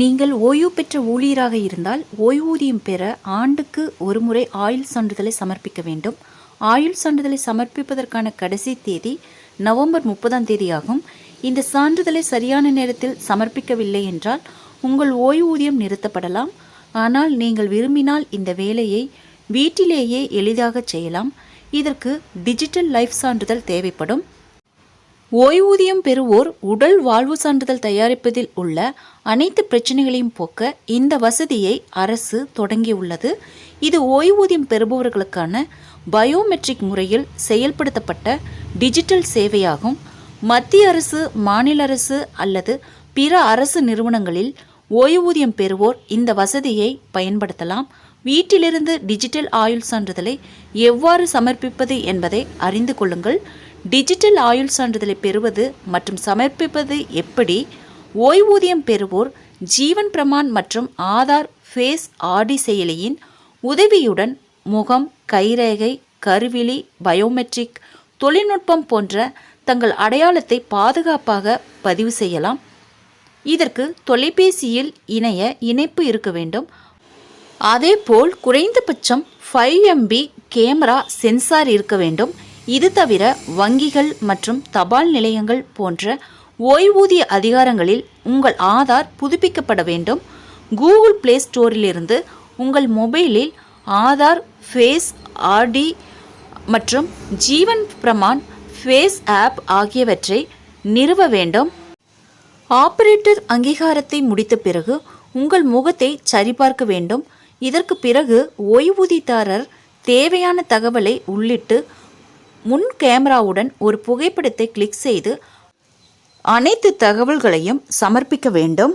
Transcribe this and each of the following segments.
நீங்கள் ஓய்வு பெற்ற ஊழியராக இருந்தால் ஓய்வூதியம் பெற ஆண்டுக்கு ஒரு முறை ஆயுள் சான்றிதழை சமர்ப்பிக்க வேண்டும். ஆயுள் சான்றிதழை சமர்ப்பிப்பதற்கான கடைசி தேதி நவம்பர் 30 ஆகும். இந்த சான்றிதழை சரியான நேரத்தில் சமர்ப்பிக்கவில்லை என்றால் உங்கள் ஓய்வூதியம் நிறுத்தப்படலாம். ஆனால் நீங்கள் விரும்பினால் இந்த வேலையை வீட்டிலேயே எளிதாக செய்யலாம். இதற்கு டிஜிட்டல் லைஃப் சான்றிதழ் தேவைப்படும். ஓய்வூதியம் பெறுவோர் உடல் வாழ்வு சான்றிதழ் தயாரிப்பதில் உள்ள அனைத்து பிரச்சனைகளையும் போக்க இந்த வசதியை அரசு தொடங்கியுள்ளது. இது ஓய்வூதியம் பெறுபவர்களுக்கான பயோமெட்ரிக் முறையில் செயல்படுத்தப்பட்ட டிஜிட்டல் சேவையாகும். மத்திய அரசு, மாநில அரசு அல்லது பிற அரசு நிறுவனங்களில் ஓய்வூதியம் பெறுவோர் இந்த வசதியை பயன்படுத்தலாம். வீட்டிலிருந்து டிஜிட்டல் ஆயுள் சான்றிதழை எவ்வாறு சமர்ப்பிப்பது என்பதை அறிந்து கொள்ளுங்கள். டிஜிட்டல் ஆயுள் சான்றிதழை பெறுவது மற்றும் சமர்ப்பிப்பது எப்படி? ஓய்வூதியம் பெறுவோர் ஜீவன் பிரமான் மற்றும் ஆதார் ஃபேஸ் ஆடி செயலியின் உதவியுடன் முகம், கைரேகை, கருவிழி, பயோமெட்ரிக் தொழில்நுட்பம் போன்ற தங்கள் அடையாளத்தை பாதுகாப்பாக பதிவு செய்யலாம். இதற்கு தொலைபேசியில் இணைப்பு இருக்க வேண்டும். அதேபோல் குறைந்தபட்சம் 5 MB கேமரா சென்சார் இருக்க வேண்டும். இது தவிர வங்கிகள் மற்றும் தபால் நிலையங்கள் போன்ற ஓய்வூதிய அதிகாரங்களில் உங்கள் ஆதார் புதுப்பிக்கப்பட வேண்டும். கூகுள் பிளே ஸ்டோரிலிருந்து உங்கள் மொபைலில் ஆதார் ஃபேஸ் ஆடி மற்றும் ஜீவன் பிரமான் ஃபேஸ் ஆப் ஆகியவற்றை நிறுவ வேண்டும். ஆபரேட்டர் அங்கீகாரத்தை முடித்த பிறகு உங்கள் முகத்தை சரிபார்க்க வேண்டும். இதற்கு பிறகு ஓய்வூதியதாரர் தேவையான தகவலை உள்ளிட்டு முன் கேமராவுடன் ஒரு புகைப்படத்தை கிளிக் செய்து அனைத்து தகவல்களையும் சமர்ப்பிக்க வேண்டும்.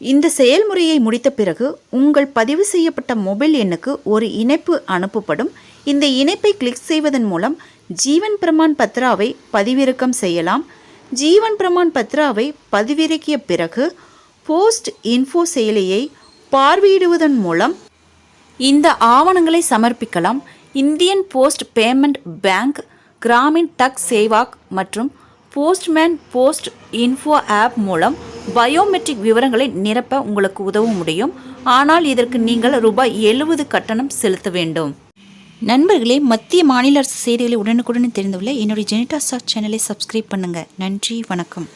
இந்த செயல்முறையை முடித்த பிறகு உங்கள் பதிவு செய்யப்பட்ட மொபைல் எண்ணுக்கு ஒரு இணைப்பு அனுப்பப்படும். இந்த இணைப்பை கிளிக் செய்வதன் மூலம் ஜீவன் பிரமான் பத்ராவை பதிவிறக்கம் செய்யலாம். ஜீவன் பிரமான் பத்ராவை பதிவிறக்கிய பிறகு போஸ்ட் இன்ஃபோ செயலியை பார்வையிடுவதன் மூலம் இந்த ஆவணங்களை சமர்ப்பிக்கலாம். Indian post payment bank, Gramin Dak Sevak மற்றும் போஸ்ட்மேன் போஸ்ட் இன்ஃபோ ஆப் மூலம் பயோமெட்ரிக் விவரங்களை நிரப்ப உங்களுக்கு உதவ முடியும். ஆனால் இதற்கு நீங்கள் ₹70 கட்டணம் செலுத்த வேண்டும். நண்பர்களே, மத்திய மாநில அரசு செய்திகளை உடனுக்குடன் தெரிந்து கொள்ள என்னுடைய ஜெனிடா ஸ்டார் சேனலை சப்ஸ்கிரைப் பண்ணுங்கள். நன்றி, வணக்கம்.